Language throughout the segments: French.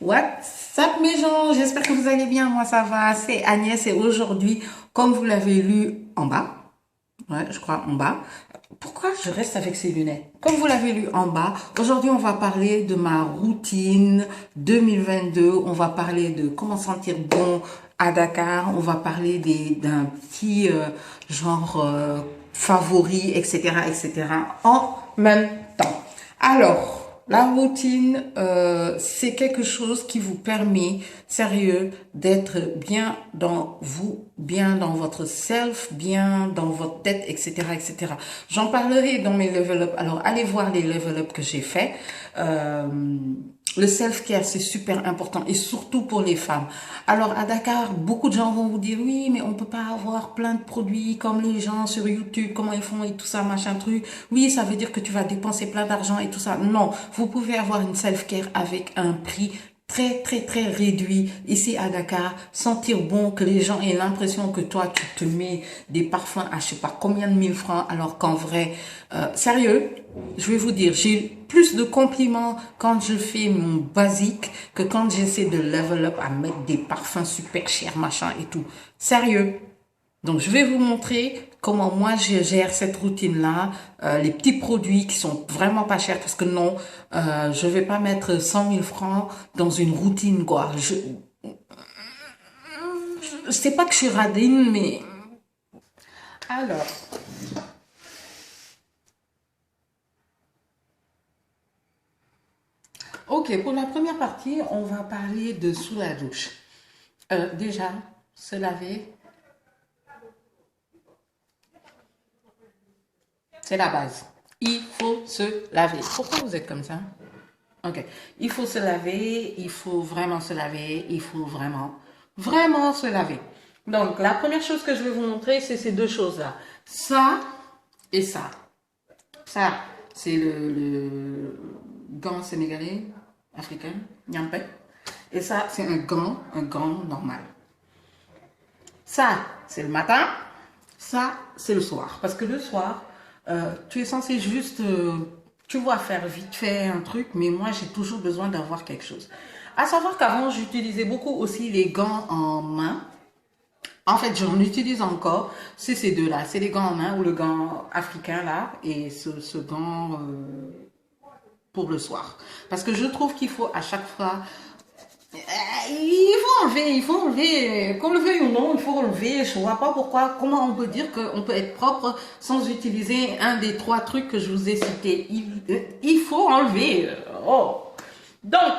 What's up mes gens, j'espère que vous allez bien, moi ça va, c'est Agnès et aujourd'hui, comme vous l'avez lu en bas, ouais je crois en bas, pourquoi je reste avec ces lunettes? Comme vous l'avez lu en bas, aujourd'hui on va parler de ma routine 2022, on va parler de comment sentir bon à Dakar, on va parler d'un petit genre favori, etc., etc. en même temps. Alors, la routine, c'est quelque chose qui vous permet, sérieux, d'être bien dans vous, bien dans votre self, bien dans votre tête, etc., etc. J'en parlerai dans mes level up. Alors, allez voir les level up que j'ai fait. Euh, le self-care, c'est super important et surtout pour les femmes. Alors, à Dakar, beaucoup de gens vont vous dire, oui, mais on peut pas avoir plein de produits comme les gens sur YouTube, comment ils font et tout ça, machin truc. Oui, ça veut dire que tu vas dépenser plein d'argent et tout ça. Non, vous pouvez avoir une self-care avec un prix très réduit ici à Dakar, sentir bon, que les gens aient l'impression que toi tu te mets des parfums à je sais pas combien de mille francs alors qu'en vrai, sérieux, je vais vous dire, j'ai plus de compliments quand je fais mon basique que quand j'essaie de level up à mettre des parfums super chers machin et tout. Sérieux. Donc, je vais vous montrer comment moi je gère cette routine-là, les petits produits qui sont vraiment pas chers parce que non, je vais pas mettre 100 000 francs dans une routine, quoi. Je sais pas que je suis radine, mais alors, ok, pour la première partie, on va parler de sous la douche. Déjà, se laver, c'est la base. Il faut se laver. Pourquoi vous êtes comme ça? Ok. Il faut se laver, il faut vraiment se laver, il faut vraiment se laver. Donc, la première chose que je vais vous montrer, c'est ces deux choses-là. Ça et ça. Ça, c'est le gant sénégalais, africain, Nyampé. Et ça, c'est un gant normal. Ça, c'est le matin. Ça, c'est le soir. Parce que le soir, tu es censé juste, tu vois, faire vite fait un truc, mais moi, j'ai toujours besoin d'avoir quelque chose. À savoir qu'avant, j'utilisais beaucoup aussi les gants en main. En fait, j'en utilise encore. C'est ces deux-là. C'est les gants en main ou le gant africain, là, et ce gant pour le soir. Parce que je trouve qu'il faut à chaque fois il faut enlever, qu'on le veuille ou non, il faut enlever. Je vois pas pourquoi, comment on peut dire qu'on peut être propre sans utiliser un des trois trucs que je vous ai cités. Il faut enlever. Oh. Donc,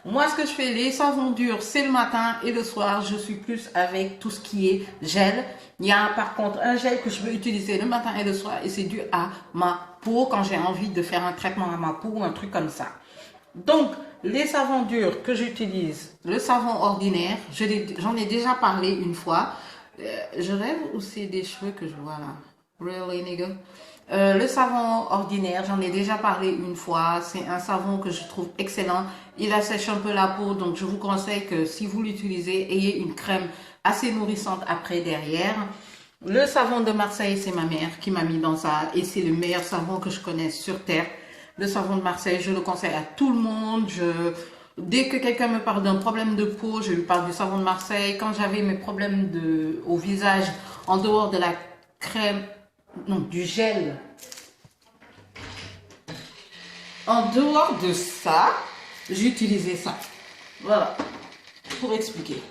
moi, ce que je fais, les savons durs, c'est le matin et le soir, je suis plus avec tout ce qui est gel. Il y a par contre un gel que je peux utiliser le matin et le soir et c'est dû à ma peau quand j'ai envie de faire un traitement à ma peau ou un truc comme ça. Donc, les savons durs que j'utilise, le savon ordinaire, j'en ai déjà parlé une fois. Je rêve ou c'est des cheveux que je vois là? Really, nigga? Le savon ordinaire, j'en ai déjà parlé une fois. C'est un savon que je trouve excellent. Il assèche un peu la peau, donc je vous conseille que si vous l'utilisez, ayez une crème assez nourrissante après derrière. Le savon de Marseille, c'est ma mère qui m'a mis dans ça et c'est le meilleur savon que je connaisse sur Terre. Le savon de Marseille, je le conseille à tout le monde. Dès que quelqu'un me parle d'un problème de peau, je lui parle du savon de Marseille. Quand j'avais mes problèmes au visage, en dehors de la crème, non, du gel, en dehors de ça, j'utilisais ça. Voilà, pour expliquer.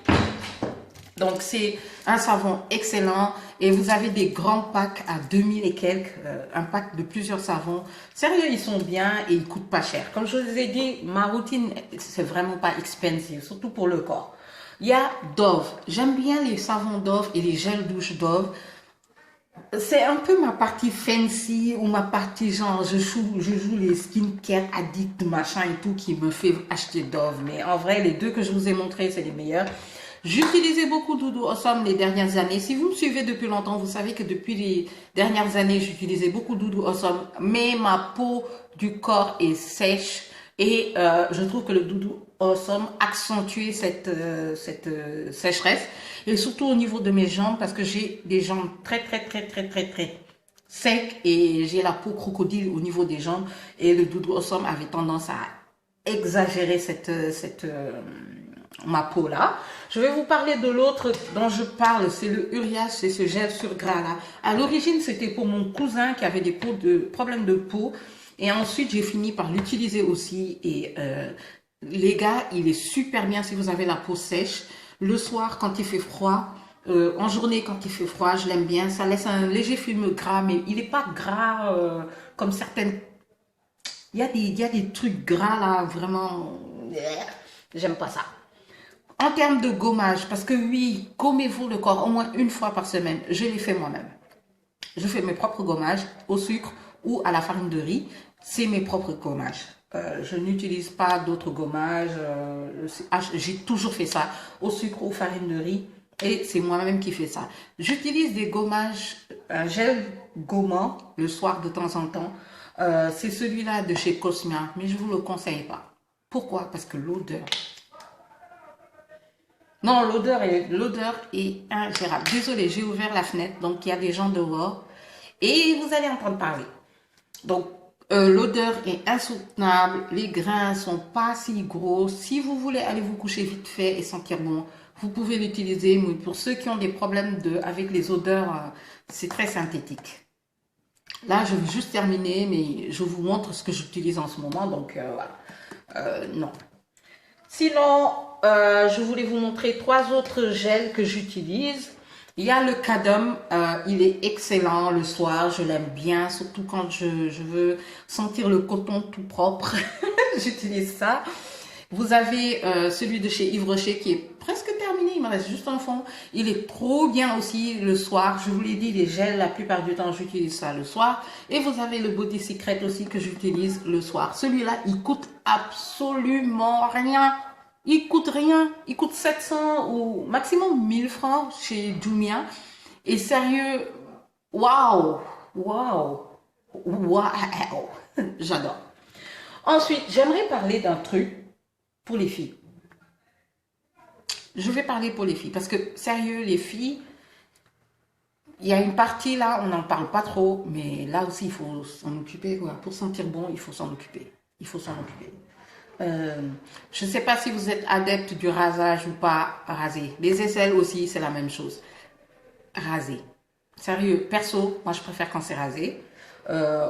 Donc, c'est un savon excellent et vous avez des grands packs à 2000 et quelques, un pack de plusieurs savons. Sérieux, ils sont bien et ils coûtent pas cher. Comme je vous ai dit, ma routine, c'est vraiment pas expensive, surtout pour le corps. Il y a Dove. J'aime bien les savons Dove et les gels douche Dove. C'est un peu ma partie fancy ou ma partie genre je joue les skincare addicts machin et tout qui me fait acheter Dove. Mais en vrai, les deux que je vous ai montrés, c'est les meilleurs. J'utilisais beaucoup Doudou Awesome les dernières années. Si vous me suivez depuis longtemps, vous savez que depuis les dernières années, j'utilisais beaucoup Doudou Awesome. Mais ma peau du corps est sèche et je trouve que le Doudou Awesome accentue cette sécheresse. Et surtout au niveau de mes jambes parce que j'ai des jambes très secs et j'ai la peau crocodile au niveau des jambes. Et le Doudou Awesome avait tendance à exagérer ma peau là. Je vais vous parler de l'autre dont je parle, c'est le Urias, c'est ce gel sur gras là. À l'origine, c'était pour mon cousin qui avait des problèmes de peau. Et ensuite, j'ai fini par l'utiliser aussi. Et les gars, il est super bien si vous avez la peau sèche. Le soir, quand il fait froid, en journée, quand il fait froid, je l'aime bien. Ça laisse un léger film gras, mais il n'est pas gras comme certaines. Il y a des trucs gras là, vraiment. J'aime pas ça. En termes de gommage, parce que oui, gommez-vous le corps au moins une fois par semaine. Je l'ai fait moi-même. Je fais mes propres gommages au sucre ou à la farine de riz. C'est mes propres gommages. Je n'utilise pas d'autres gommages. J'ai toujours fait ça au sucre ou farine de riz. Et c'est moi-même qui fais ça. J'utilise des gommages, un gel gommant le soir de temps en temps. C'est celui-là de chez Cosmia, mais je ne vous le conseille pas. Pourquoi? Parce que l'odeur. Non, l'odeur est ingérable. Désolée, j'ai ouvert la fenêtre, donc il y a des gens dehors et vous allez entendre parler. Donc, l'odeur est insoutenable, les grains sont pas si gros. Si vous voulez aller vous coucher vite fait et sentir bon, vous pouvez l'utiliser. Mais pour ceux qui ont des problèmes avec les odeurs, c'est très synthétique. Là, je vais juste terminer, mais je vous montre ce que j'utilise en ce moment, donc voilà. Non. Sinon, je voulais vous montrer trois autres gels que j'utilise. Il y a le Cadum, il est excellent le soir, je l'aime bien, surtout quand je veux sentir le coton tout propre. J'utilise ça. Vous avez celui de chez Yves Rocher qui est presque terminé, il me reste juste un fond. Il est trop bien aussi le soir. Je vous l'ai dit, les gels, la plupart du temps, j'utilise ça le soir. Et vous avez le Body Secret aussi que j'utilise le soir. Celui-là, il coûte absolument rien. Il coûte rien. Il coûte 700 ou maximum 1000 francs chez Jumia. Et sérieux, waouh, waouh, waouh. J'adore. Ensuite, j'aimerais parler d'un truc pour les filles. Je vais parler pour les filles parce que, sérieux, les filles, il y a une partie là, on n'en parle pas trop, mais là aussi, il faut s'en occuper. Quoi. Pour sentir bon, il faut s'en occuper. Il faut s'en occuper. Je ne sais pas si vous êtes adepte du rasage ou pas rasé. Les aisselles aussi, c'est la même chose. Rasé. Sérieux, perso, moi je préfère quand c'est rasé.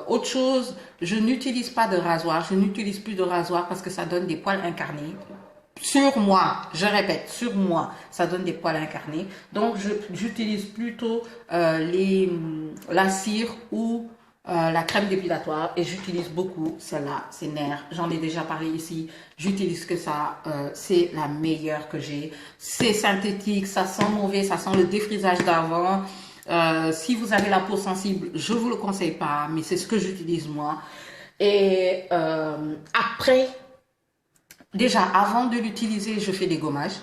Autre chose, je n'utilise pas de rasoir. Je n'utilise plus de rasoir parce que ça donne des poils incarnés. Sur moi, je répète, sur moi, ça donne des poils incarnés. Donc, j'utilise plutôt la cire ou la crème dépilatoire et j'utilise beaucoup celle-là, c'est Nair. J'en ai déjà parlé ici. J'utilise que ça. C'est la meilleure que j'ai. C'est synthétique, ça sent mauvais, ça sent le défrisage d'avant. Si vous avez la peau sensible, je vous le conseille pas, mais c'est ce que j'utilise moi. Et après, déjà, avant de l'utiliser, je fais des gommages.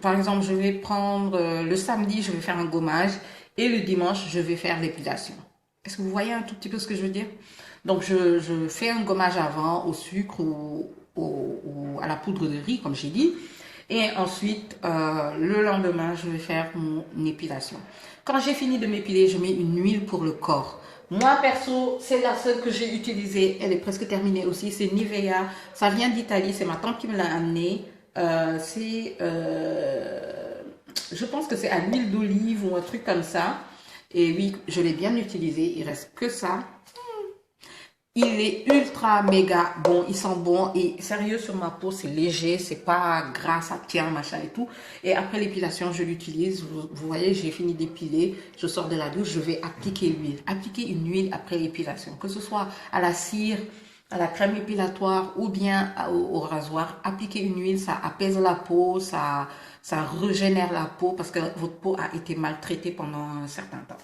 Par exemple, je vais prendre le samedi, je vais faire un gommage et le dimanche, je vais faire l'épilation. Est-ce que vous voyez un tout petit peu ce que je veux dire? Donc, je fais un gommage avant au sucre ou à la poudre de riz, comme j'ai dit. Et ensuite, le lendemain, je vais faire mon épilation. Quand j'ai fini de m'épiler, je mets une huile pour le corps. Moi, perso, c'est la seule que j'ai utilisée. Elle est presque terminée aussi. C'est Nivea. Ça vient d'Italie. C'est ma tante qui me l'a amenée. Je pense que c'est à l'huile d'olive ou un truc comme ça. Et oui, je l'ai bien utilisé. Il reste que ça. Il est ultra méga bon, il sent bon et sérieux sur ma peau, c'est léger, c'est pas gras, ça tient, machin et tout. Et après l'épilation, je l'utilise. Vous voyez, j'ai fini d'épiler, je sors de la douche, je vais appliquer l'huile. Appliquer une huile après l'épilation, que ce soit à la cire, à la crème épilatoire ou bien au rasoir. Appliquer une huile, ça apaise la peau, ça régénère la peau parce que votre peau a été maltraitée pendant un certain temps.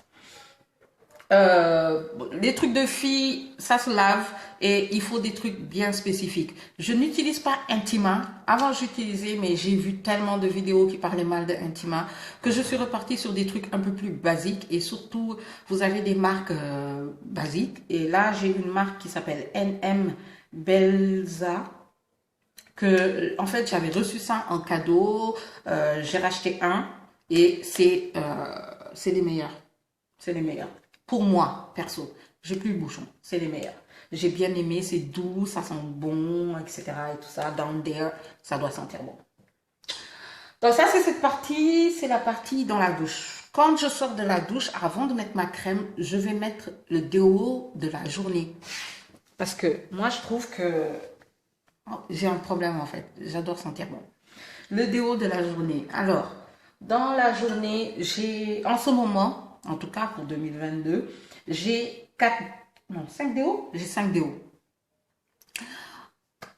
Les trucs de filles, ça se lave et il faut des trucs bien spécifiques. Je n'utilise pas Intima. Avant, j'utilisais, mais j'ai vu tellement de vidéos qui parlaient mal de Intima que je suis repartie sur des trucs un peu plus basiques et surtout, vous avez des marques basiques. Et là, j'ai une marque qui s'appelle NM Belza que, en fait, j'avais reçu ça en cadeau. J'ai racheté un et c'est les meilleurs. C'est les meilleurs. Pour moi, perso. J'ai plus le bouchon. C'est les meilleurs. J'ai bien aimé, c'est doux, ça sent bon, etc. Et tout ça. Down there, ça doit sentir bon. Donc ça, c'est cette partie, c'est la partie dans la douche. Quand je sors de la douche, avant de mettre ma crème, je vais mettre le déo de la journée. Parce que moi, je trouve que j'ai un problème en fait. J'adore sentir bon. Le déo de la journée. Alors, dans la journée, en ce moment, en tout cas pour 2022, j'ai 4, non, 5 déos. J'ai 5 déos.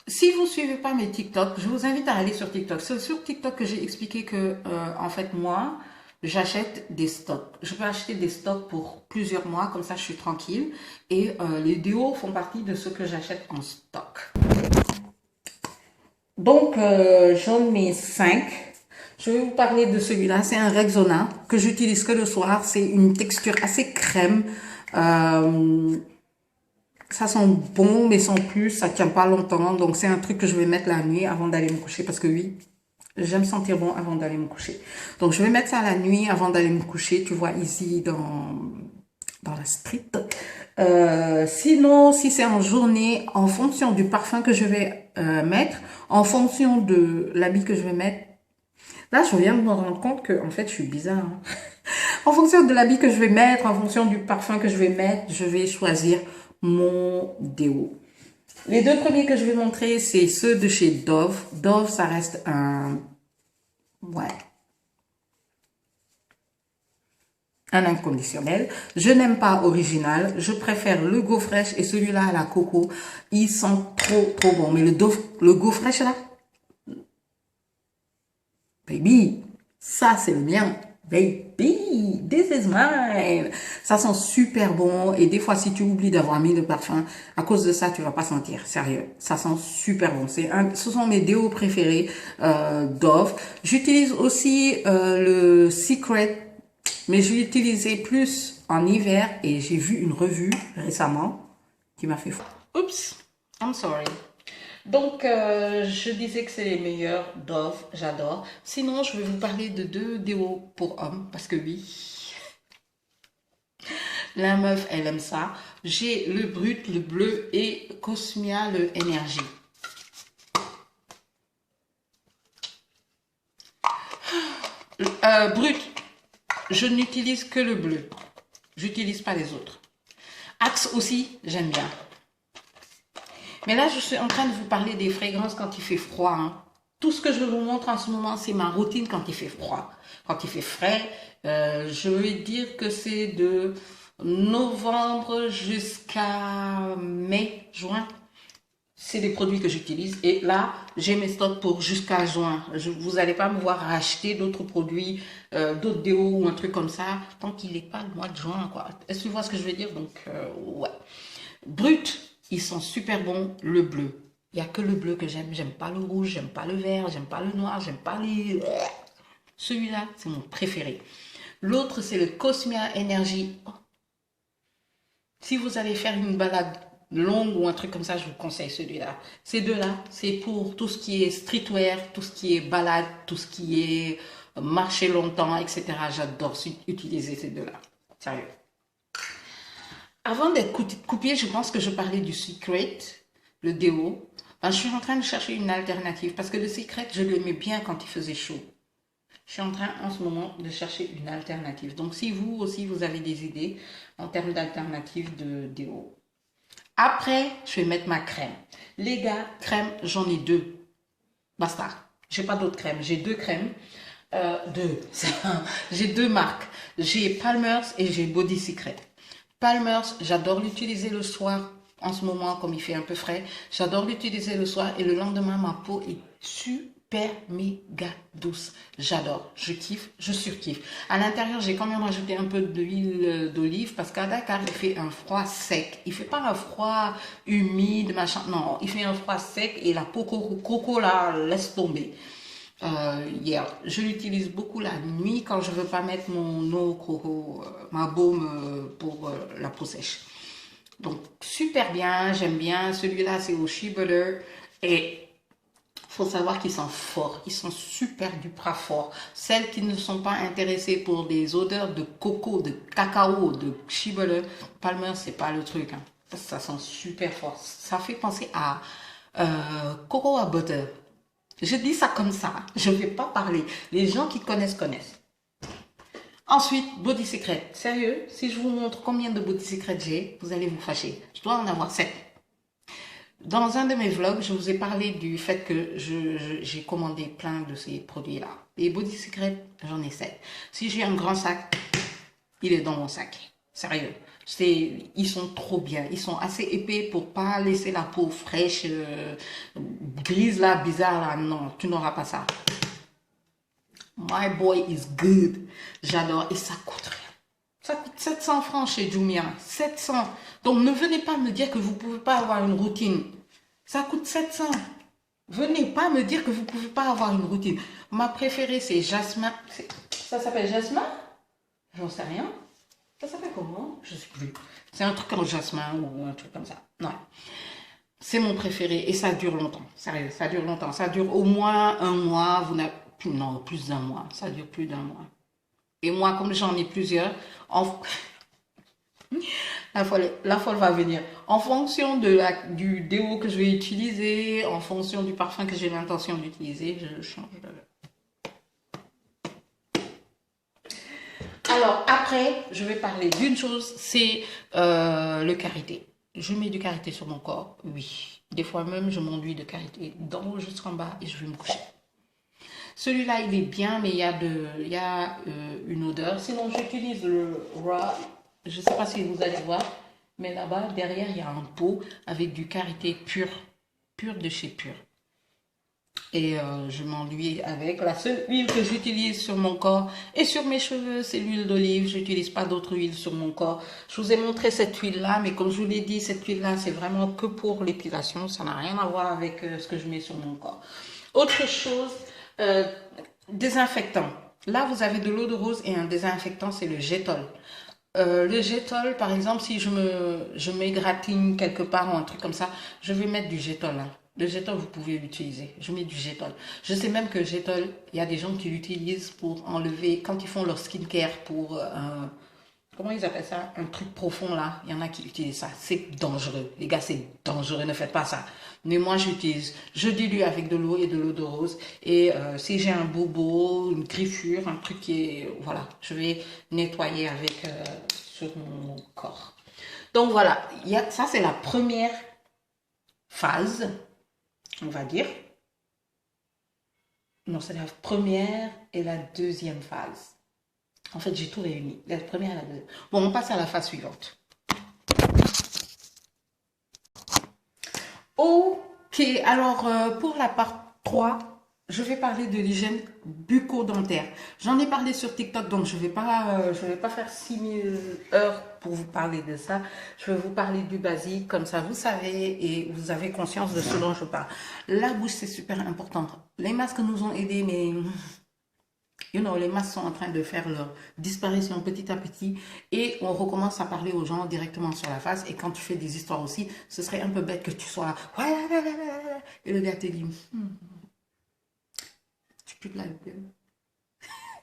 Si vous ne suivez pas mes TikTok, je vous invite à aller sur TikTok. C'est sur TikTok que j'ai expliqué que, en fait, moi, j'achète des stocks. Je peux acheter des stocks pour plusieurs mois, comme ça je suis tranquille. Et les déos font partie de ce que j'achète en stock. Donc, j'en ai 5. Je vais vous parler de celui-là. C'est un Rexona que j'utilise que le soir. C'est une texture assez crème. Ça sent bon, mais sans plus. Ça tient pas longtemps. Donc, c'est un truc que je vais mettre la nuit avant d'aller me coucher. Parce que oui, j'aime sentir bon avant d'aller me coucher. Donc, je vais mettre ça la nuit avant d'aller me coucher. Tu vois ici dans la street. Sinon, si c'est en journée, en fonction du parfum que je vais mettre, en fonction de l'habit que je vais mettre, là, je viens de me rendre compte que, en fait, je suis bizarre. Hein. En fonction de l'habit que je vais mettre, en fonction du parfum que je vais mettre, je vais choisir mon déo. Les deux premiers que je vais montrer, c'est ceux de chez Dove. Dove, ça reste ouais, un inconditionnel. Je n'aime pas original. Je préfère le Go Fresh et celui-là à la coco. Ils sont trop bons. Mais le Go Fresh là, baby, ça c'est le mien. Baby, this is mine. Ça sent super bon. Et des fois, si tu oublies d'avoir mis le parfum, à cause de ça, tu vas pas sentir. Sérieux. Ça sent super bon. Ce sont mes déos préférés, Dove. J'utilise aussi le Secret, mais je l'utilisais plus en hiver et j'ai vu une revue récemment qui m'a fait fou. Oups, I'm sorry. Donc, je disais que c'est les meilleurs Dove, j'adore. Sinon, je vais vous parler de 2 déos pour hommes, parce que oui, la meuf, elle aime ça. J'ai le Brut, le bleu et Cosmia, le énergie. Brut, je n'utilise que le bleu. J'utilise pas les autres. Axe aussi, j'aime bien. Mais là, je suis en train de vous parler des fragrances quand il fait froid. Hein. Tout ce que je vous montre en ce moment, c'est ma routine quand il fait froid. Quand il fait frais, je vais dire que c'est de novembre jusqu'à mai, juin. C'est des produits que j'utilise. Et là, j'ai mes stocks pour jusqu'à juin. Vous n'allez pas me voir acheter d'autres produits, d'autres déos ou un truc comme ça, tant qu'il n'est pas le mois de juin. Est-ce que tu vois ce que je veux dire? Donc, ouais. Brut. Ils sont super bons, le bleu. Il n'y a que le bleu que j'aime. J'aime pas le rouge, j'aime pas le vert, j'aime pas le noir, j'aime pas les... Celui-là, c'est mon préféré. L'autre, c'est le Cosmia Energy. Oh. Si vous allez faire une balade longue ou un truc comme ça, je vous conseille celui-là. Ces deux-là, c'est pour tout ce qui est streetwear, tout ce qui est balade, tout ce qui est marcher longtemps, etc. J'adore utiliser ces deux-là. Sérieux. Avant d'être coupée, je pense que je parlais du Secret, le déo. Ben, je suis en train de chercher une alternative parce que le Secret, je l'aimais bien quand il faisait chaud. Je suis en train en ce moment de chercher une alternative. Donc si vous aussi, vous avez des idées en termes d'alternatives de déo. Après, je vais mettre ma crème. Les gars, crème, j'en ai 2. Basta. J'ai pas d'autres crèmes. J'ai 2 crèmes. J'ai 2 marques. J'ai Palmer's et j'ai Body Secret. Palmer's, j'adore l'utiliser le soir, en ce moment, comme il fait un peu frais. J'adore l'utiliser le soir et le lendemain, ma peau est super méga douce. J'adore, je kiffe, je surkiffe. À l'intérieur, j'ai quand même rajouté un peu d'huile d'olive parce qu'à Dakar, il fait un froid sec. Il fait pas un froid humide, machin. Non, il fait un froid sec et la peau coco là, laisse tomber. Je l'utilise beaucoup la nuit quand je veux pas mettre mon eau coco, ma baume pour la peau sèche. Donc super bien, j'aime bien. Celui-là c'est au Shea Butter et faut savoir qu'ils sont forts, ils sont super duper forts. Celles qui ne sont pas intéressées pour des odeurs de coco, de cacao, de chibole, Palmer, c'est pas le truc. Hein. Ça sent super fort. Ça fait penser à coco à butter. Je dis ça comme ça. Je ne vais pas parler. Les gens qui connaissent, connaissent. Ensuite, Body Secret. Sérieux, si je vous montre combien de Body Secret j'ai, vous allez vous fâcher. Je dois en avoir 7. Dans un de mes vlogs, je vous ai parlé du fait que j'ai commandé plein de ces produits-là. Et Body Secret, j'en ai 7. Si j'ai un grand sac, il est dans mon sac. Sérieux. Ils sont trop bien. Ils sont assez épais pour pas laisser la peau fraîche, grise là, bizarre là. Non, tu n'auras pas ça. My boy is good. J'adore. Et ça coûte rien. Ça coûte 700 francs chez Jumia. 700. Donc ne venez pas me dire que vous ne pouvez pas avoir une routine. Ça coûte 700. Venez pas me dire que vous ne pouvez pas avoir une routine. Ma préférée, c'est Jasmin. Ça s'appelle Jasmin? J'en sais rien. Ça s'appelle comment? Je ne sais plus. C'est un truc en jasmin ou un truc comme ça. Non. C'est mon préféré et ça dure longtemps. Sérieux, ça dure longtemps. Ça dure au moins un mois. Vous n'avez non, plus d'un mois. Ça dure plus d'un mois. Et moi, comme j'en ai plusieurs, la folle va venir. En fonction du déo que je vais utiliser, en fonction du parfum que j'ai l'intention d'utiliser, je change de... Alors, après, je vais parler d'une chose, c'est le karité. Je mets du karité sur mon corps, oui. Des fois même, je m'enduis de karité d'en haut jusqu'en bas et je vais me coucher. Celui-là, il est bien, mais il y a une odeur. Sinon, j'utilise le Raw. Je ne sais pas si vous allez voir, mais là-bas, derrière, il y a un pot avec du karité pur. Pur de chez Pur. Et je m'enduis avec. La seule huile que j'utilise sur mon corps et sur mes cheveux, c'est l'huile d'olive. Je n'utilise pas d'autre huile sur mon corps. Je vous ai montré cette huile-là, mais comme je vous l'ai dit, cette huile-là, c'est vraiment que pour l'épilation. Ça n'a rien à voir avec ce que je mets sur mon corps. Autre chose, désinfectant. Là, vous avez de l'eau de rose et un désinfectant, c'est le Gétol. Le Gétol, par exemple, si je m'égratigne quelque part ou un truc comme ça, je vais mettre du Gétol. Hein. Le Gétol, vous pouvez l'utiliser. Je mets du Gétol. Je sais même que Gétol, il y a des gens qui l'utilisent pour enlever, quand ils font leur skincare, pour comment ils appellent ça? Un truc profond là. Il y en a qui utilisent ça. C'est dangereux. Les gars, c'est dangereux. Ne faites pas ça. Mais moi, j'utilise. Je dilue avec de l'eau et de l'eau de rose. Et si j'ai un bobo, une griffure, un truc qui est... Voilà. Je vais nettoyer avec sur mon corps. Donc voilà. Ça, c'est la première phase, on va dire. Non, c'est la première et la deuxième phase. En fait, j'ai tout réuni. La première et la deuxième. Bon, on passe à la phase suivante. Ok, alors pour la part 3, je vais parler de l'hygiène bucco-dentaire. J'en ai parlé sur TikTok, donc je vais pas faire 6000 heures pour vous parler de ça. Je vais vous parler du basique, comme ça vous savez et vous avez conscience de ce dont je parle. La bouche, c'est super important. Les masques nous ont aidés, mais... les masques sont en train de faire leur disparition petit à petit et on recommence à parler aux gens directement sur la face. Et quand tu fais des histoires aussi, ce serait un peu bête que tu sois et le gars te dit tu pues de la gueule.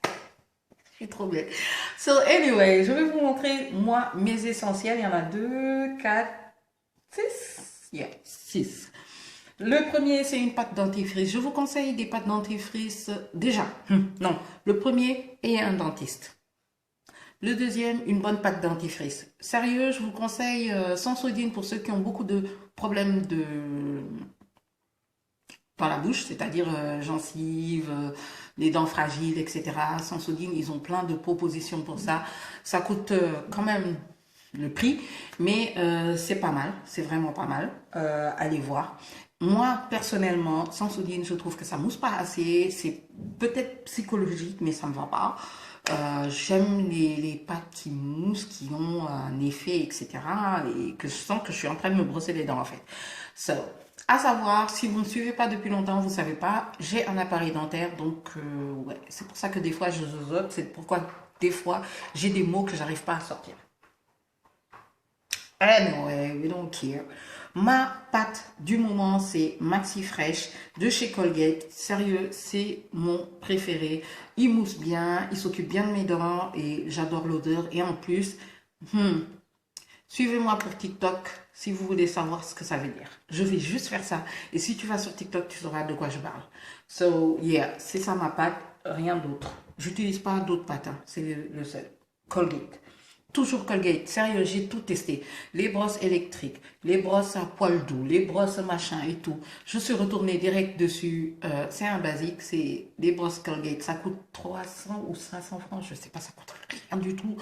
Je suis trop bête. So anyway, je vais vous montrer moi mes essentiels. Il y en a 2, 4, 6. Yeah, 6. Le premier, c'est une pâte dentifrice. Je vous conseille des pâtes dentifrice déjà. Non, le premier est un dentiste. Le deuxième, une bonne pâte dentifrice. Sérieux, je vous conseille Sensodyne pour ceux qui ont beaucoup de problèmes dans la bouche, c'est-à-dire gencives, les dents fragiles, etc. Sensodyne, ils ont plein de propositions pour ça. Ça coûte quand même le prix, mais c'est pas mal, c'est vraiment pas mal. Allez voir. Moi, personnellement, Sensodyne, je trouve que ça mousse pas assez. C'est peut-être psychologique, mais ça me va pas. J'aime les pâtes qui moussent, qui ont un effet, etc. Et que je sens que je suis en train de me brosser les dents, en fait. So, à savoir, si vous ne me suivez pas depuis longtemps, vous ne savez pas, j'ai un appareil dentaire. Donc, ouais, c'est pour ça que des fois, je zozote. C'est pourquoi, des fois, j'ai des mots que j'arrive pas à sortir. Anyway, we don't care. Ma pâte du moment, c'est Maxi Fresh de chez Colgate. Sérieux, c'est mon préféré. Il mousse bien, il s'occupe bien de mes dents et j'adore l'odeur. Et en plus, hmm, suivez-moi pour TikTok si vous voulez savoir ce que ça veut dire. Je vais juste faire ça. Et si tu vas sur TikTok, tu sauras de quoi je parle. So, yeah, c'est ça ma pâte, rien d'autre. J'utilise pas d'autres pâtes, hein. C'est le seul. Colgate. Toujours Colgate. Sérieux, j'ai tout testé. Les brosses électriques, les brosses à poil doux, les brosses machin et tout. Je suis retournée direct dessus. C'est un basique, c'est les brosses Colgate. Ça coûte 300 ou 500 francs, je sais pas, ça coûte rien du tout.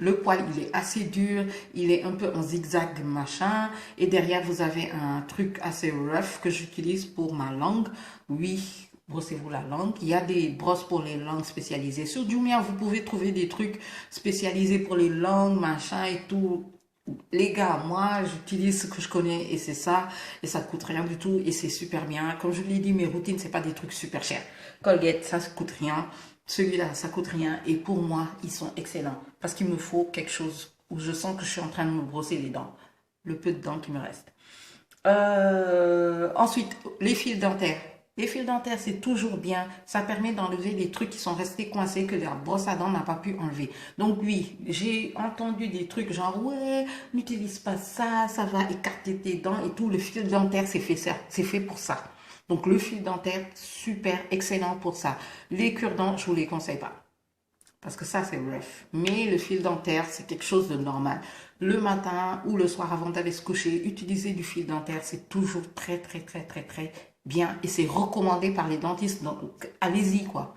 Le poil, il est assez dur, il est un peu en zigzag machin. Et derrière, vous avez un truc assez rough que j'utilise pour ma langue. Oui, brossez-vous la langue. Il y a des brosses pour les langues spécialisées. Sur Jumia, vous pouvez trouver des trucs spécialisés pour les langues, machin et tout. Les gars, moi, j'utilise ce que je connais et c'est ça. Et ça coûte rien du tout et c'est super bien. Comme je l'ai dit, mes routines, c'est pas des trucs super chers. Colgate, ça coûte rien. Celui-là, ça coûte rien. Et pour moi, ils sont excellents. Parce qu'il me faut quelque chose où je sens que je suis en train de me brosser les dents. Le peu de dents qui me reste. Ensuite, les fils dentaires. Les fils dentaires, c'est toujours bien. Ça permet d'enlever les trucs qui sont restés coincés que la brosse à dents n'a pas pu enlever. Donc oui, j'ai entendu des trucs genre, ouais, n'utilise pas ça, ça va écarter tes dents et tout. Le fil dentaire, c'est fait ça. C'est fait pour ça. Donc le fil dentaire, super, excellent pour ça. Les cure-dents, je vous les conseille pas. Parce que ça, c'est rough. Mais le fil dentaire, c'est quelque chose de normal. Le matin ou le soir avant d'aller se coucher, utiliser du fil dentaire, c'est toujours très, très, très, très, très bien. Et c'est recommandé par les dentistes. Donc, allez-y, quoi.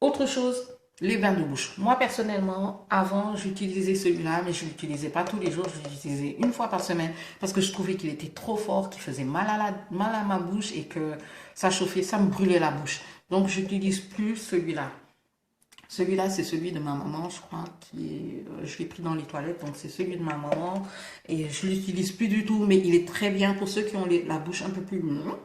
Autre chose, les bains de bouche. Moi, personnellement, avant, j'utilisais celui-là, mais je ne l'utilisais pas tous les jours. Je l'utilisais une fois par semaine parce que je trouvais qu'il était trop fort, qu'il faisait mal à ma bouche et que ça chauffait, ça me brûlait la bouche. Donc, j'utilise plus celui-là. Celui-là, c'est celui de ma maman, je crois, je l'ai pris dans les toilettes, donc c'est celui de ma maman. Et je l'utilise plus du tout, mais il est très bien pour ceux qui ont la bouche un peu plus longue.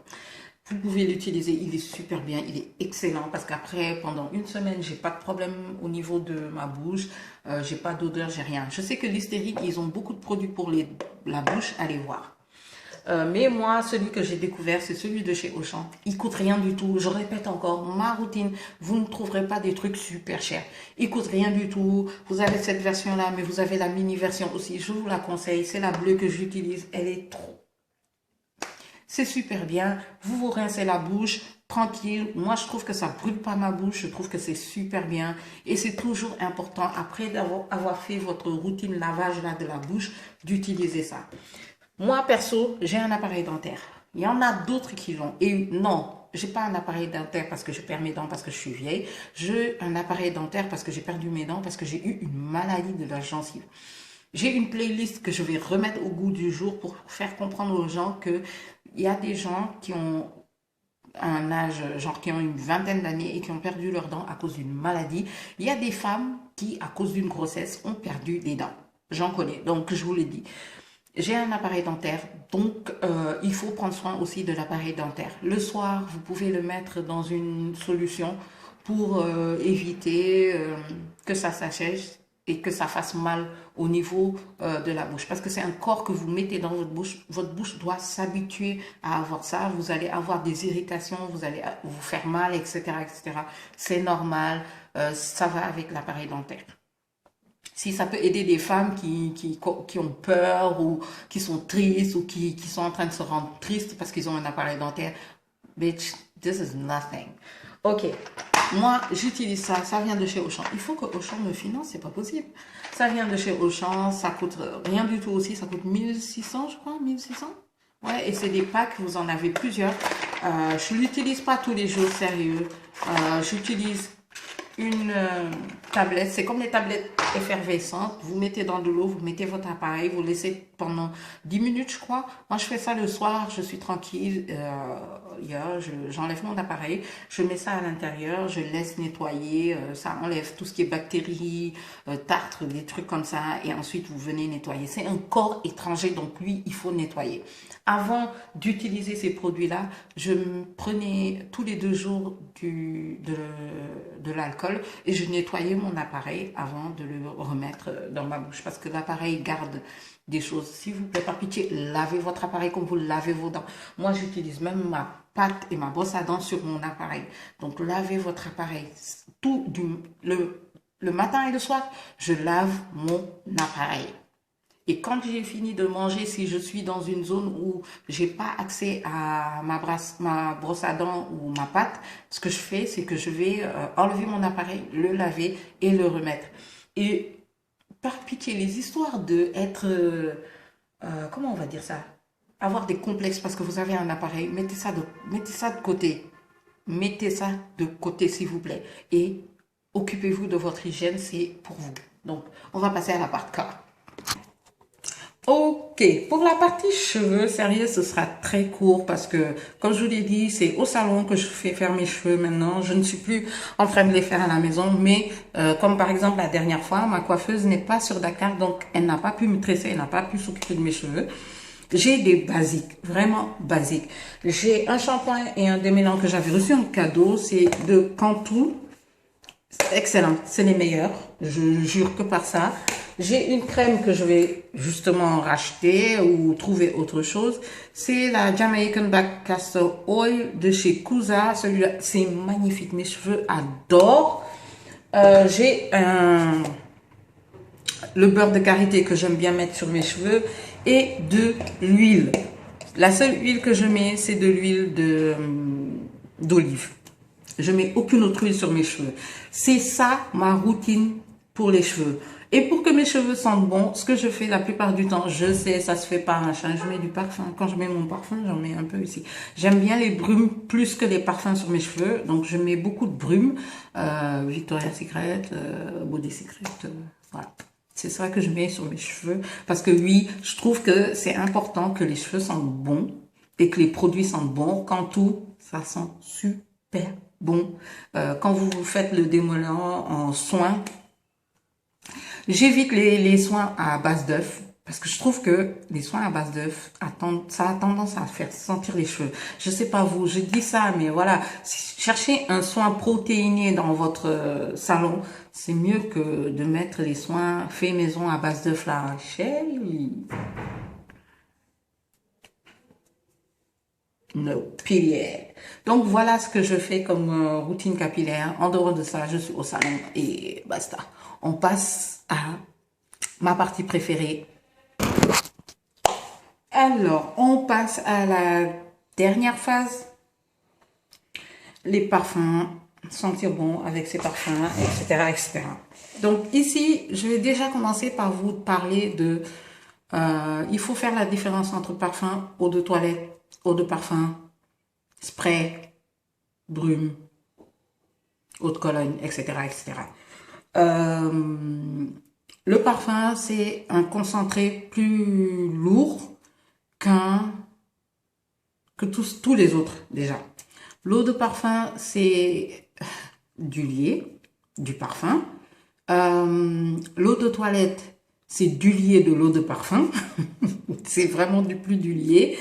Vous pouvez l'utiliser, il est super bien, il est excellent parce qu'après, pendant une semaine, j'ai pas de problème au niveau de ma bouche, j'ai pas d'odeur, j'ai rien. Je sais que Listerine, ils ont beaucoup de produits pour la bouche, allez voir. Mais moi, celui que j'ai découvert, c'est celui de chez Auchan. Il coûte rien du tout. Je répète encore, ma routine, vous ne trouverez pas des trucs super chers. Il coûte rien du tout. Vous avez cette version-là, mais vous avez la mini version aussi. Je vous la conseille. C'est la bleue que j'utilise. Elle est trop. C'est super bien. Vous vous rincez la bouche tranquille. Moi, je trouve que ça brûle pas ma bouche. Je trouve que c'est super bien. Et c'est toujours important, après avoir fait votre routine lavage là de la bouche, d'utiliser ça. Moi, perso, j'ai un appareil dentaire. Il y en a d'autres qui l'ont. Et non, j'ai pas un appareil dentaire parce que je perds mes dents, parce que je suis vieille. J'ai un appareil dentaire parce que j'ai perdu mes dents, parce que j'ai eu une maladie de la gencive. J'ai une playlist que je vais remettre au goût du jour pour faire comprendre aux gens que il y a des gens qui ont un âge, genre qui ont une vingtaine d'années et qui ont perdu leurs dents à cause d'une maladie. Il y a des femmes qui, à cause d'une grossesse, ont perdu des dents. J'en connais, donc je vous l'ai dit. J'ai un appareil dentaire, donc il faut prendre soin aussi de l'appareil dentaire. Le soir, vous pouvez le mettre dans une solution pour éviter que ça s'achète et que ça fasse mal au niveau de la bouche. Parce que c'est un corps que vous mettez dans votre bouche. Votre bouche doit s'habituer à avoir ça. Vous allez avoir des irritations, vous allez vous faire mal, etc., etc. C'est normal, ça va avec l'appareil dentaire. Si ça peut aider des femmes qui ont peur ou qui sont tristes ou qui sont en train de se rendre tristes parce qu'ils ont un appareil dentaire, bitch, this is nothing. Ok, moi j'utilise ça, ça vient de chez Auchan. Il faut que Auchan me finance, c'est pas possible. Ça vient de chez Auchan, ça coûte rien du tout aussi, ça coûte 1600 je crois, 1600. Ouais, et c'est des packs, vous en avez plusieurs. Je l'utilise pas tous les jours, sérieux. J'utilise une tablette, c'est comme les tablettes effervescentes, vous mettez dans de l'eau, vous mettez votre appareil, vous laissez pendant 10 minutes je crois. Moi je fais ça le soir, je suis tranquille, j'enlève mon appareil, je mets ça à l'intérieur, je laisse nettoyer, ça enlève tout ce qui est bactéries, tartre, des trucs comme ça, et ensuite vous venez nettoyer. C'est un corps étranger, donc lui, il faut nettoyer. Avant d'utiliser ces produits-là, je me prenais tous les 2 jours de l'alcool et je nettoyais mon appareil avant de le remettre dans ma bouche parce que l'appareil garde des choses. S'il vous plaît, par pitié, lavez votre appareil comme vous lavez vos dents. Moi, j'utilise même ma pâte et ma brosse à dents sur mon appareil. Donc, lavez votre appareil. Le matin et le soir, je lave mon appareil. Et quand j'ai fini de manger, si je suis dans une zone où j'ai pas accès à ma brosse à dents ou ma pâte, ce que je fais, c'est que je vais enlever mon appareil, le laver et le remettre. Et par pitié, les histoires de être, comment on va dire ça? Avoir des complexes parce que vous avez un appareil, mettez ça de côté. Mettez ça de côté, s'il vous plaît. Et occupez-vous de votre hygiène, c'est pour vous. Donc, on va passer à la partie K. Ok, pour la partie cheveux, sérieux, ce sera très court parce que, comme je vous l'ai dit, c'est au salon que je fais faire mes cheveux maintenant. Je ne suis plus en train de les faire à la maison, mais comme par exemple la dernière fois, ma coiffeuse n'est pas sur Dakar, donc elle n'a pas pu me tresser, elle n'a pas pu s'occuper de mes cheveux. J'ai des basiques, vraiment basiques. J'ai un shampoing et un démêlant que j'avais reçu en cadeau, c'est de Cantu. Excellent, c'est les meilleurs, je jure que par ça. J'ai une crème que je vais justement racheter ou trouver autre chose. C'est la Jamaican Black Castor Oil de chez Kusa. Celui-là, c'est magnifique. Mes cheveux adorent. J'ai le beurre de karité que j'aime bien mettre sur mes cheveux et de l'huile. La seule huile que je mets, c'est de l'huile d'olive. Je mets aucune autre huile sur mes cheveux. C'est ça ma routine pour les cheveux. Et pour que mes cheveux sentent bon, ce que je fais la plupart du temps, je sais, ça se fait pas, machin, je mets du parfum. Quand je mets mon parfum, j'en mets un peu ici. J'aime bien les brumes plus que les parfums sur mes cheveux, donc je mets beaucoup de brumes. Victoria's Secret, Body Secret, voilà. C'est ça que je mets sur mes cheveux. Parce que oui, je trouve que c'est important que les cheveux sentent bon et que les produits sentent bon. Quand tout, ça sent super bon. Quand vous faites le démêlant en soins, j'évite les soins à base d'œuf parce que je trouve que les soins à base d'œuf, ça a tendance à faire sentir les cheveux. Je sais pas vous, je dis ça, mais voilà, cherchez un soin protéiné dans votre salon, c'est mieux que de mettre les soins faits maison à base d'œuf là. Chérie. No, pilière. Donc voilà ce que je fais comme routine capillaire. En dehors de ça, je suis au salon et basta. On passe à ma partie préférée. Alors, on passe à la dernière phase. Les parfums, sentir bon avec ces parfums, etc., etc. Donc ici, je vais déjà commencer par vous parler de... il faut faire la différence entre parfum, eau de toilette, eau de parfum, spray, brume, eau de cologne, etc., etc. Le parfum, c'est un concentré plus lourd que tous les autres, déjà. L'eau de parfum, c'est du lié, du parfum. L'eau de toilette, c'est du lié de l'eau de parfum. C'est vraiment du lié.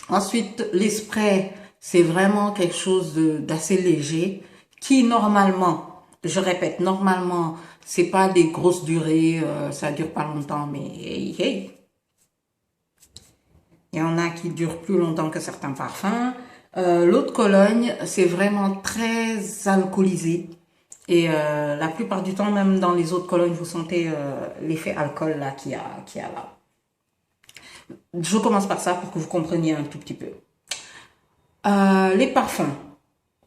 Ensuite, les sprays, c'est vraiment quelque chose d'assez léger qui normalement, je répète, normalement, c'est pas des grosses durées, ça dure pas longtemps, mais hey, il y en a qui durent plus longtemps que certains parfums. L'eau de Cologne, c'est vraiment très alcoolisé. Et la plupart du temps, même dans les eaux de Cologne, vous sentez l'effet alcool là qu'il y a là. Je commence par ça pour que vous compreniez un tout petit peu. Les parfums.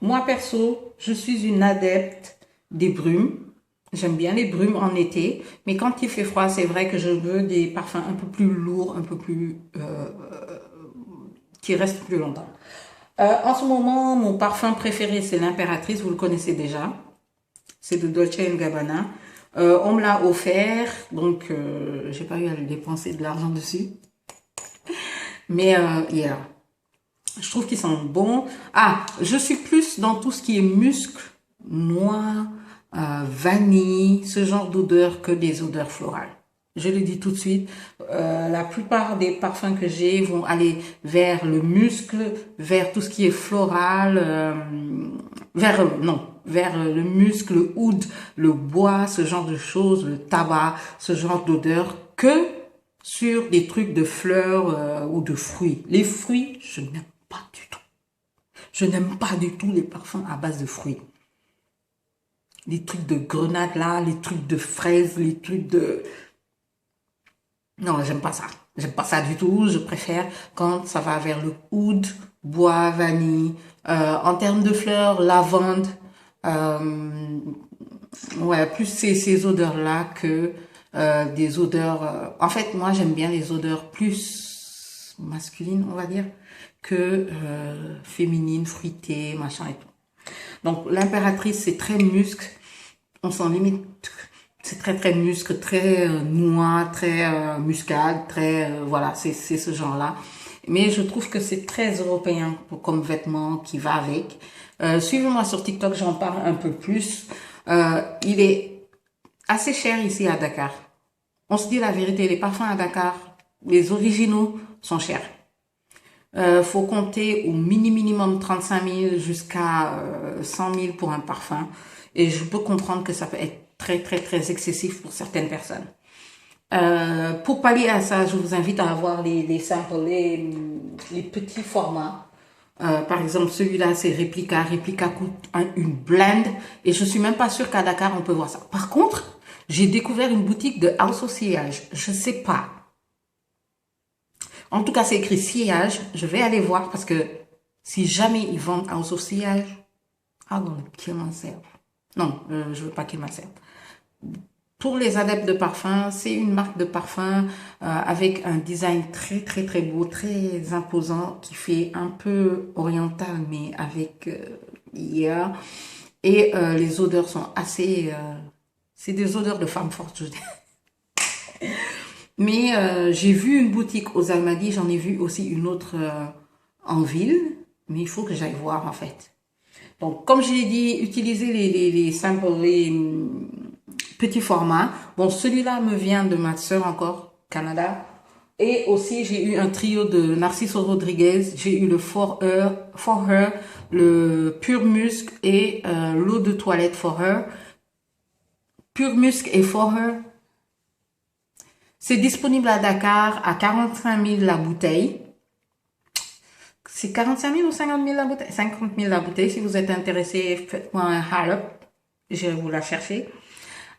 Moi, perso, je suis une adepte des brumes. J'aime bien les brumes en été, mais quand il fait froid, c'est vrai que je veux des parfums un peu plus lourds, un peu plus... qui restent plus longtemps. En ce moment, mon parfum préféré, c'est l'Impératrice, vous le connaissez déjà. C'est de Dolce & Gabbana. On me l'a offert, donc j'ai pas eu à dépenser de l'argent dessus. Mais yeah. Je trouve qu'ils sont bons. Ah, je suis plus dans tout ce qui est muscle, noix, vanille, ce genre d'odeur que des odeurs florales. Je le dis tout de suite, la plupart des parfums que j'ai vont aller vers le muscle, vers tout ce qui est floral, vers le muscle, le oud, le bois, ce genre de choses, le tabac, ce genre d'odeur, que sur des trucs de fleurs ou de fruits. Les fruits, je n'aime pas du tout. Je n'aime pas du tout les parfums à base de fruits. Les trucs de grenade là, les trucs de fraises, les trucs de... Non, j'aime pas ça. J'aime pas ça du tout. Je préfère quand ça va vers le oud, bois, vanille. En termes de fleurs, lavande. Euh, ouais, plus ces odeurs-là que des odeurs... En fait, moi, j'aime bien les odeurs plus masculines, on va dire, que féminines, fruitées, machin et tout. Donc, l'impératrice, c'est très musc. On s'en limite. C'est très, très musc, très noix, très muscade, très... voilà, c'est ce genre-là. Mais je trouve que c'est très européen comme vêtement qui va avec. Suivez-moi sur TikTok, j'en parle un peu plus. Il est assez cher ici à Dakar. On se dit la vérité, les parfums à Dakar, les originaux sont chers. Faut compter au minimum 35 000 jusqu'à 100 000 pour un parfum. Et je peux comprendre que ça peut être très, très, très excessif pour certaines personnes. Pour pallier à ça, je vous invite à avoir les samples, les petits formats. Par exemple, celui-là, c'est Replica. Replica coûte une blinde. Et je suis même pas sûre qu'à Dakar, on peut voir ça. Par contre, j'ai découvert une boutique de house au sillage. Je sais pas. En tout cas, c'est écrit sillage. Je vais aller voir parce que si jamais ils vendent house au sillage, I'm gonna kill myself. Non, je veux pas kill myself. Pour les adeptes de parfum, c'est une marque de parfum avec un design très très très beau, très imposant, qui fait un peu oriental, mais avec yeah. Et les odeurs sont assez... c'est des odeurs de femme forte, je dis. Mais j'ai vu une boutique aux Almadies, j'en ai vu aussi une autre en ville, mais il faut que j'aille voir en fait. Donc, comme je l'ai dit, utilisez les samples, les petits formats. Bon, celui-là me vient de ma sœur encore, Canada. Et aussi, j'ai eu un trio de Narciso Rodriguez. J'ai eu le For Her, le Pure Musk et l'eau de toilette For Her. Pure Musk et For Her. C'est disponible à Dakar à 45 000 la bouteille. C'est 45 000 ou 50 000 la bouteille? 50 000 la bouteille. Si vous êtes intéressé, faites-moi un hall-up. J'irai vous la chercher.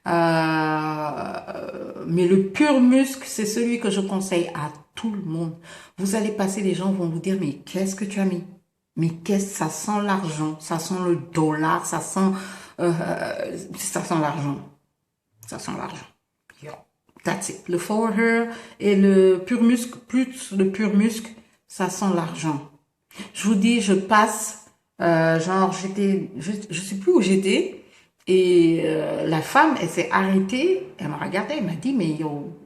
Mais le pur musc, c'est celui que je conseille à tout le monde. Vous allez passer, les gens vont vous dire, mais qu'est-ce que tu as mis? Mais qu'est-ce, ça sent l'argent, ça sent le dollar, ça sent l'argent. Ça sent l'argent. Yo, that's it. Le For Her et le pur musc, plus le pur musc, ça sent l'argent. Je vous dis, je passe, genre, je sais plus où j'étais, et la femme, elle s'est arrêtée, elle m'a regardée, elle m'a dit, mais yo,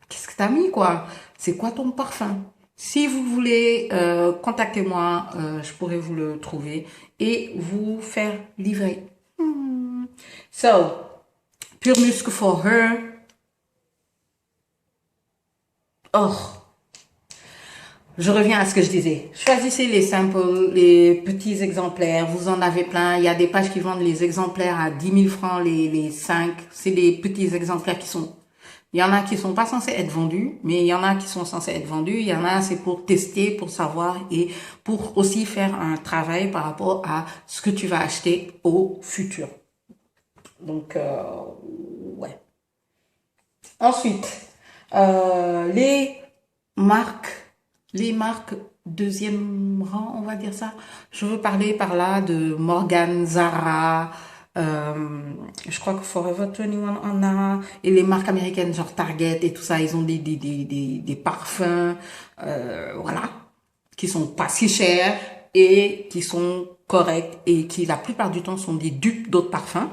qu'est-ce que t'as mis, quoi? C'est quoi ton parfum? Si vous voulez, contactez-moi, je pourrais vous le trouver et vous faire livrer. So, Pure Musk For Her. Oh, je reviens à ce que je disais. Choisissez les samples, les petits exemplaires. Vous en avez plein. Il y a des pages qui vendent les exemplaires à 10 000 francs, les 5. C'est des petits exemplaires qui sont... Il y en a qui sont pas censés être vendus, mais il y en a qui sont censés être vendus. Il y en a, c'est pour tester, pour savoir et pour aussi faire un travail par rapport à ce que tu vas acheter au futur. Donc, ouais. Ensuite, les marques deuxième rang, on va dire ça. Je veux parler par là de Morgan, Zara, je crois que Forever 21 en a, et les marques américaines genre Target et tout ça, ils ont des parfums, voilà, qui sont pas si chers et qui sont corrects et qui la plupart du temps sont des dupes d'autres parfums.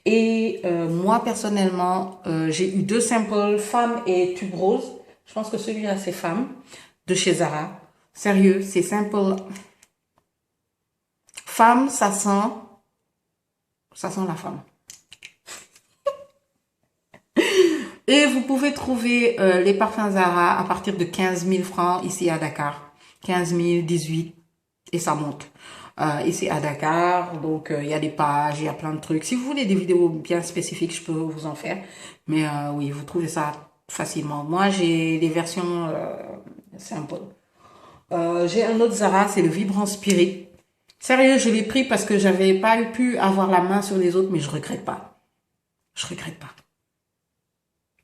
Et moi personnellement, j'ai eu deux samples, Femme et Tube Rose. Je pense que celui-là c'est Femme de chez Zara. Sérieux, c'est simple. Femme, ça sent la femme. Et vous pouvez trouver les parfums Zara à partir de 15 000 francs ici à Dakar. 15 000, 18 et ça monte. Ici à Dakar, donc il y a des pages, il y a plein de trucs. Si vous voulez des vidéos bien spécifiques, je peux vous en faire. Mais oui, vous trouvez ça facilement. Moi, j'ai des versions simples. J'ai un autre Zara, c'est le Vibrant Spirit. Sérieux, je l'ai pris parce que j'avais pas pu avoir la main sur les autres, mais je regrette pas. Je regrette pas.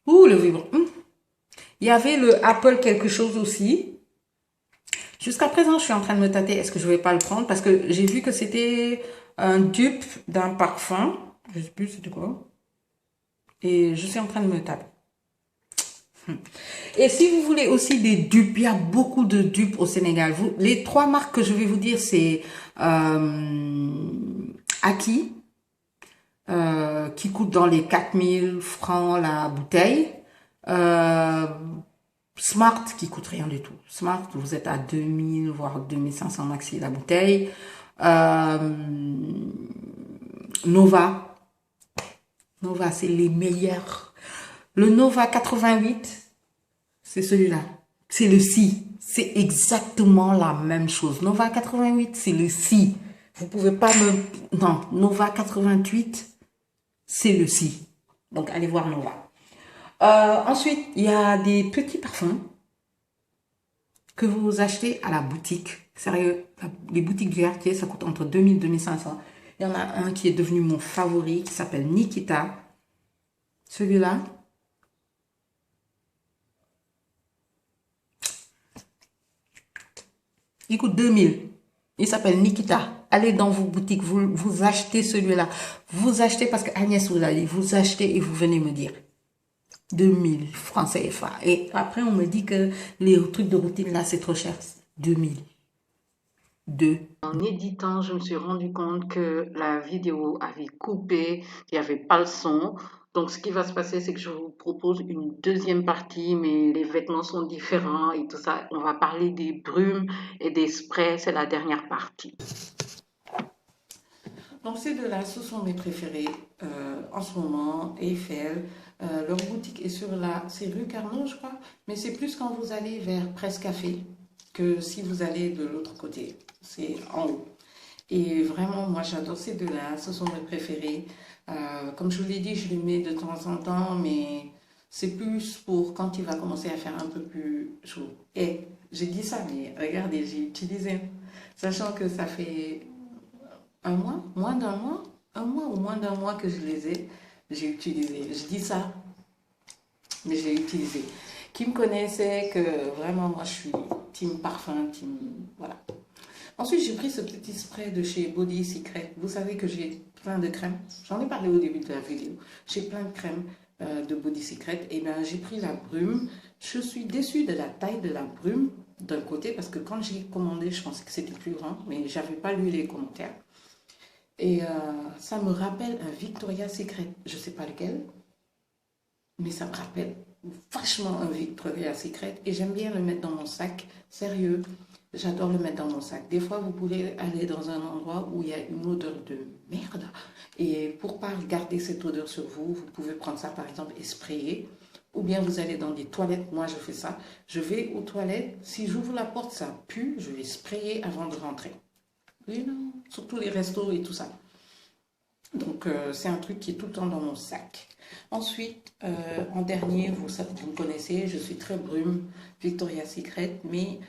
Ouh, le Vibrant. Il y avait le Apple quelque chose aussi. Jusqu'à présent, je suis en train de me tâter. Est-ce que je vais pas le prendre? Parce que j'ai vu que c'était un dupe d'un parfum. Je sais plus c'était quoi. Et je suis en train de me tâter. Et si vous voulez aussi des dupes, il y a beaucoup de dupes au Sénégal. Les trois marques que je vais vous dire, c'est Aki, qui coûte dans les 4000 francs la bouteille. Euh, Smart, qui coûte rien du tout. Smart, vous êtes à 2000, voire 2500 maxi la bouteille. Nova. Nova, c'est les meilleurs. Le Nova 88, c'est celui-là. C'est le Si. C'est exactement la même chose. Nova 88, c'est le Si. Vous pouvez pas me... Non, Nova 88, c'est le Si. Donc, allez voir Nova. Ensuite, il y a des petits parfums que vous achetez à la boutique. Sérieux, les boutiques du quartier, ça coûte entre 2000 et 2500. Il y en a un qui est devenu mon favori, qui s'appelle Nikita. Celui-là, il coûte 2000. Il s'appelle Nikita. Allez dans vos boutiques, vous achetez celui-là. Vous achetez parce que Agnès vous l'a dit, vous achetez et vous venez me dire. 2000 francs CFA. Et après, on me dit que les trucs de routine, là, c'est trop cher. 2000. En éditant, je me suis rendu compte que la vidéo avait coupé, il n'y avait pas le son. Donc, ce qui va se passer, c'est que je vous propose une deuxième partie, mais les vêtements sont différents et tout ça. On va parler des brumes et des sprays, c'est la dernière partie. Donc, ces deux-là, ce sont mes préférés en ce moment. Eiffel, leur boutique est sur c'est rue Carnot, je crois, mais c'est plus quand vous allez vers Prescafé que si vous allez de l'autre côté. C'est en haut. Et vraiment, moi, j'adore ces deux-là. Ce sont mes préférés. Comme je vous l'ai dit, je les mets de temps en temps, mais c'est plus pour quand il va commencer à faire un peu plus chaud. Et j'ai dit ça, mais regardez, j'ai utilisé, sachant que ça fait un mois, moins d'un mois, un mois ou moins d'un mois que je les ai, j'ai utilisé. Je dis ça, mais j'ai utilisé. Qui me connaissait que vraiment, moi, je suis team parfum, team... Voilà. Ensuite, j'ai pris ce petit spray de chez Body Secret. Vous savez que j'ai plein de crèmes. J'en ai parlé au début de la vidéo. J'ai plein de crèmes de Body Secret. Et bien, j'ai pris la brume. Je suis déçue de la taille de la brume d'un côté parce que quand j'ai commandé, je pensais que c'était plus grand, mais j'avais pas lu les commentaires. Et ça me rappelle un Victoria's Secret. Je sais pas lequel, mais ça me rappelle vachement un Victoria's Secret. Et j'aime bien le mettre dans mon sac. Sérieux. J'adore le mettre dans mon sac. Des fois, vous pouvez aller dans un endroit où il y a une odeur de merde. Et pour pas garder cette odeur sur vous, vous pouvez prendre ça, par exemple, et sprayer. Ou bien vous allez dans des toilettes. Moi, je fais ça. Je vais aux toilettes. Si j'ouvre la porte, ça pue. Je vais sprayer avant de rentrer. Oui, non. Surtout les restos et tout ça. Donc, c'est un truc qui est tout le temps dans mon sac. Ensuite, en dernier, vous me connaissez, je suis très brume Victoria's Secret, mais...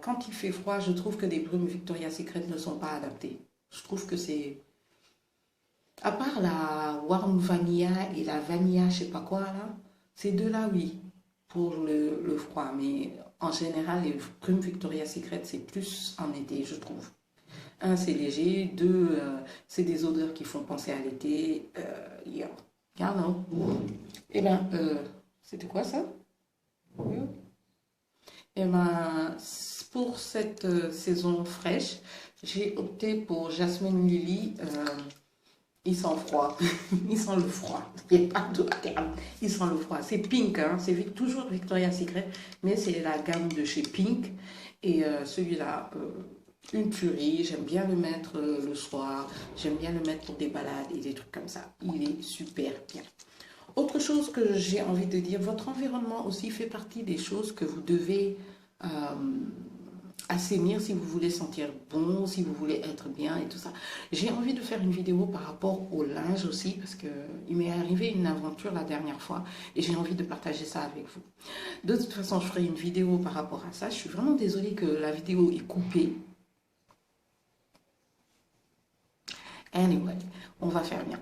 quand il fait froid, je trouve que des brumes Victoria's Secret ne sont pas adaptées. Je trouve que c'est... À part la Warm Vanilla et la Vanilla, je sais pas quoi, là, ces deux-là, oui, pour le froid. Mais en général, les brumes Victoria's Secret, c'est plus en été, je trouve. Un, c'est léger. Deux, c'est des odeurs qui font penser à l'été. Non. Eh bien, c'était quoi ça? Et ben, pour cette saison fraîche, j'ai opté pour Jasmine Lily. Il sent froid. Il sent le froid. Il n'y a pas d'autre terme. Il sent le froid. C'est Pink, hein. C'est toujours Victoria's Secret, mais c'est la gamme de chez Pink. Et celui-là, une tuerie, j'aime bien le mettre le soir, j'aime bien le mettre pour des balades et des trucs comme ça. Il est super bien. Autre chose que j'ai envie de dire, votre environnement aussi fait partie des choses que vous devez euh, assainir si vous voulez sentir bon, si vous voulez être bien et tout ça. J'ai envie de faire une vidéo par rapport au linge aussi parce que il m'est arrivé une aventure la dernière fois et j'ai envie de partager ça avec vous. De toute façon, je ferai une vidéo par rapport à ça. Je suis vraiment désolée que la vidéo est coupée. Anyway, on va faire bien.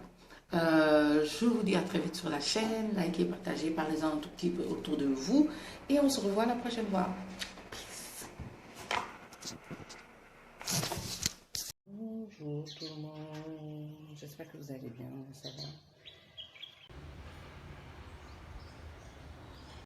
Je vous dis à très vite sur la chaîne. Likez, partagez, parlez-en un tout petit peu autour de vous. Et on se revoit la prochaine fois. Bonjour tout le monde. J'espère que vous allez bien. Ça va.